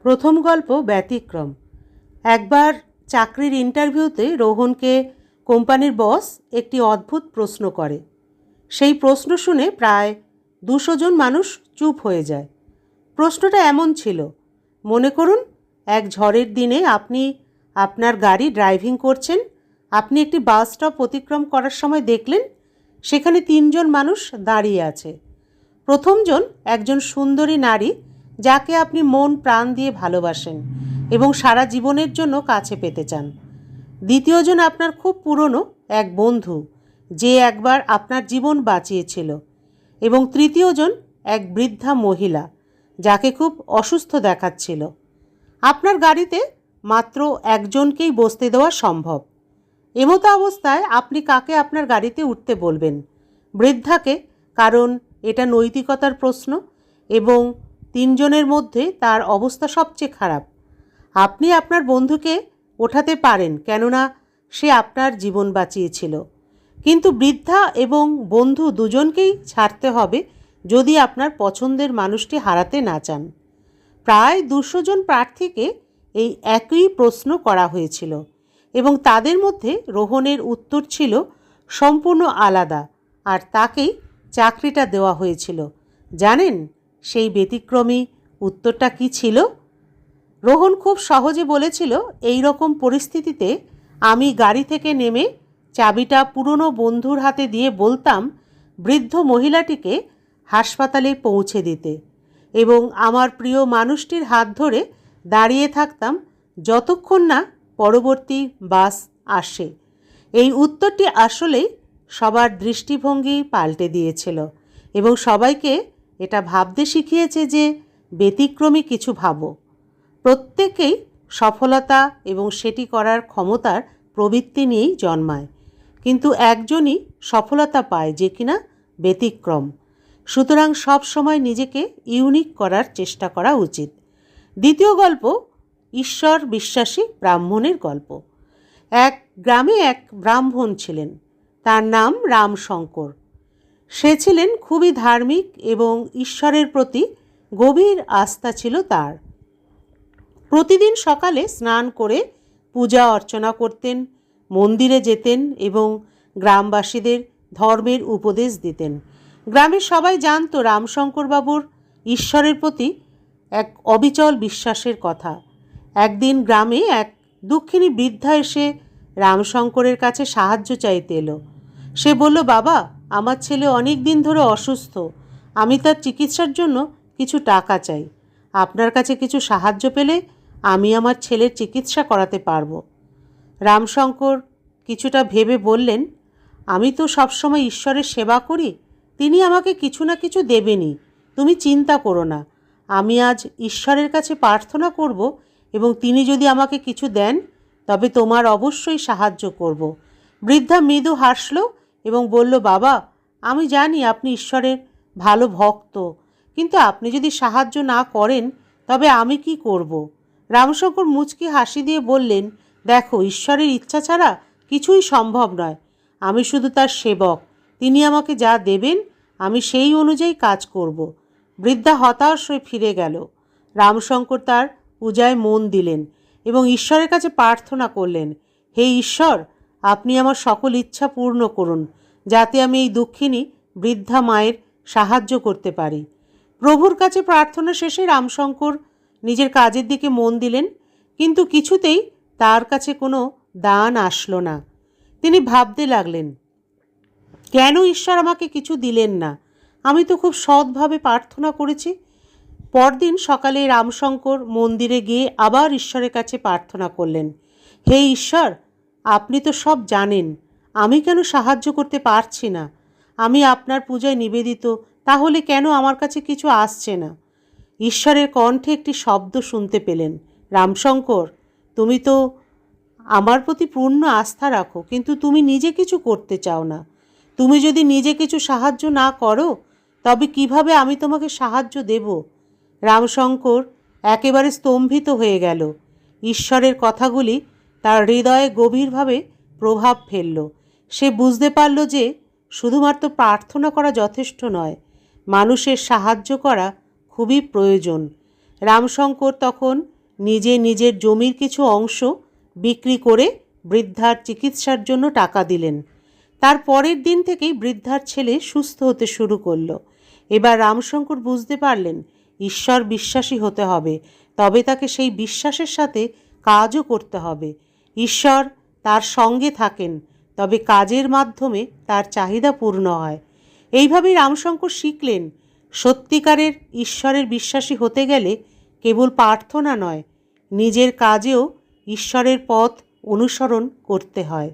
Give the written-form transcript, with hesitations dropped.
প্রথম গল্প ব্যতিক্রম। একবার চাকরির ইন্টারভিউতে রোহনকে কোম্পানির বস একটি অদ্ভুত প্রশ্ন করে। সেই প্রশ্ন শুনে প্রায় 200 জন মানুষ চুপ হয়ে যায়। প্রশ্নটা এমন ছিল, মনে করুন এক ঝড়ের দিনে আপনি আপনার গাড়ি ড্রাইভিং করছেন। আপনি একটি বাস স্টপ অতিক্রম করার সময় দেখলেন সেখানে 3 জন মানুষ দাঁড়িয়ে আছে। প্রথমজন একজন সুন্দরী নারী যাকে আপনি মন প্রাণ দিয়ে ভালোবাসেন এবং সারা জীবনের জন্য কাছে পেতে চান। দ্বিতীয়জন আপনার খুব পুরনো এক বন্ধু যে একবার আপনার জীবন বাঁচিয়েছিল। এবং তৃতীয়জন এক বৃদ্ধা মহিলা যাকে খুব অসুস্থ দেখাচ্ছিল। আপনার গাড়িতে মাত্র একজনকেই বসতে দেওয়া সম্ভব। এমতো অবস্থায় আপনি কাকে আপনার গাড়িতে উঠতে বলবেন? বৃদ্ধাকে, কারণ এটা নৈতিকতার প্রশ্ন এবং 3 জনের মধ্যে তার অবস্থা সবচেয়ে খারাপ। আপনি আপনার বন্ধুকে ওঠাতে পারেন কেননা সে আপনার জীবন বাঁচিয়েছিল, কিন্তু বৃদ্ধা এবং বন্ধু দুজনকেই ছাড়তে হবে যদি আপনার পছন্দের মানুষটি হারাতে না চান। প্রায় 200 জন প্রার্থীকে এই একই প্রশ্ন করা হয়েছিল এবং তাদের মধ্যে রোহনের উত্তর ছিল সম্পূর্ণ আলাদা, আর তাকেই চাকরিটা দেওয়া হয়েছিল। জানেন সেই ব্যতিক্রমী উত্তরটা কী ছিল? রোহন খুব সহজে বলেছিল, এই রকম পরিস্থিতিতে আমি গাড়ি থেকে নেমে চাবিটা পুরনো বন্ধুর হাতে দিয়ে বলতাম বৃদ্ধ মহিলাটিকে হাসপাতালে পৌঁছে দিতে এবং আমার প্রিয় মানুষটির হাত ধরে দাঁড়িয়ে থাকতাম যতক্ষণ না পরবর্তী বাস আসে। এই উত্তরটি আসলেই সবার দৃষ্টিভঙ্গি পাল্টে দিয়েছিল এবং সবাইকে এটা ভাবতে শিখিয়েছে যে ব্যতিক্রমী কিছু ভাবো। প্রত্যেকেই সফলতা এবং সেটি করার ক্ষমতার প্রবৃত্তি নিয়েই জন্মায়, কিন্তু একজনই সফলতা পায় যে কিনা ব্যতিক্রম। সুতরাং সব সময় নিজেকে ইউনিক করার চেষ্টা করা উচিত। দ্বিতীয় গল্প ঈশ্বর বিশ্বাসী ব্রাহ্মণের গল্প। এক গ্রামে এক ব্রাহ্মণ ছিলেন, তার নাম রামশঙ্কর। সে ছিলেন খুবই ধার্মিক এবং ঈশ্বরের প্রতি গভীর আস্থা ছিল তার। প্রতিদিন সকালে স্নান করে পূজা অর্চনা করতেন, মন্দিরে যেতেন এবং গ্রামবাসীদের ধর্মের উপদেশ দিতেন। গ্রামের সবাই জানত রামশঙ্কর বাবুর ঈশ্বরের প্রতি এক অবিচল বিশ্বাসের কথা। একদিন গ্রামে এক দুঃখিনী বৃদ্ধা এসে রামশঙ্করের কাছে সাহায্য চাইতে এলো। সে বলল, বাবা, আমার ছেলে অনেক দিন ধরে অসুস্থ। আমি তার চিকিৎসার জন্য কিছু টাকা চাই। আপনার কাছে কিছু সাহায্য পেলে আমি আমার ছেলের চিকিৎসা করাতে পারবো। রামশঙ্কর কিছুটা ভেবে বললেন, আমি তো সবসময় ঈশ্বরের সেবা করি, তিনি আমাকে কিছু না কিছু দেবেনই। তুমি চিন্তা করো না। আমি আজ ঈশ্বরের কাছে প্রার্থনা করব এবং তিনি যদি আমাকে কিছু দেন তবে তোমার অবশ্যই সাহায্য করব। বৃদ্ধা মৃদু হাসল এবং বলল, বাবা, আমি জানি আপনি ঈশ্বরের ভালো ভক্ত, কিন্তু আপনি যদি সাহায্য না করেন তবে আমি কি করব? রামশঙ্কর মুচকি হাসি দিয়ে বললেন, দেখো, ঈশ্বরের ইচ্ছা ছাড়া কিছুই সম্ভব নয়। আমি শুধু তার সেবক। তিনি আমাকে যা দেবেন আমি সেই অনুযায়ী কাজ করব। বৃদ্ধা হতাশ হয়ে ফিরে গেল। রামশঙ্কর তার পূজায় মন দিলেন এবং ঈশ্বরের কাছে প্রার্থনা করলেন, হে ঈশ্বর, আপনি আমার সকল ইচ্ছা পূর্ণ করুন যাতে আমি এই দুঃখিনী বৃদ্ধা মায়ের সাহায্য করতে পারি। প্রভুর কাছে প্রার্থনা শেষে রামশঙ্কর নিজের কাজের দিকে মন দিলেন, কিন্তু কিছুতেই তার কাছে কোনো দান আসলো না। তিনি ভাবতে লাগলেন, কেন ঈশ্বর আমাকে কিছু দিলেন না? আমি তো খুব সৎভাবে প্রার্থনা করেছি। পরদিন সকালে রামশঙ্কর মন্দিরে গিয়ে আবার ঈশ্বরের কাছে প্রার্থনা করলেন, হে ঈশ্বর, আপনি তো সব জানেন, আমি কেন সাহায্য করতে পারছি না? আমি আপনার পূজায় নিবেদিত, তাহলে কেন আমার কাছে কিছু আসছে না? ঈশ্বরের কণ্ঠে একটি শব্দ শুনতে পেলেন, রামশঙ্কর, তুমি তো আমার প্রতি পূর্ণ আস্থা রাখো, কিন্তু তুমি নিজে কিছু করতে চাও না। তুমি যদি নিজে কিছু সাহায্য না করো তবে কিভাবে আমি তোমাকে সাহায্য দেব? রামশঙ্কর একেবারে স্তম্ভিত হয়ে গেল। ঈশ্বরের কথাগুলি তার হৃদয়ে গভীরভাবে প্রভাব ফেলল। সে বুঝতে পারল যে শুধুমাত্র প্রার্থনা করা যথেষ্ট নয়, মানুষের সাহায্য করা খুবই প্রয়োজন। রামশঙ্কর তখন নিজে নিজের জমির কিছু অংশ বিক্রি করে বৃদ্ধার চিকিৎসার জন্য টাকা দিলেন। তার পরের দিন থেকেই বৃদ্ধার ছেলে সুস্থ হতে শুরু করলো। এবার রামশঙ্কর বুঝতে পারলেন ঈশ্বর বিশ্বাসী হতে হবে, তবে তাকে সেই বিশ্বাসের সাথে কাজও করতে হবে। ঈশ্বর তার সঙ্গে থাকেন, তবে কাজের মাধ্যমে তার চাহিদা পূর্ণ হয়। এইভাবেই রামশঙ্কর শিখলেন সত্যিকারের ঈশ্বরের বিশ্বাসী হতে গেলে কেবল প্রার্থনা নয়, নিজের কাজেও ঈশ্বরের পথ অনুসরণ করতে হয়।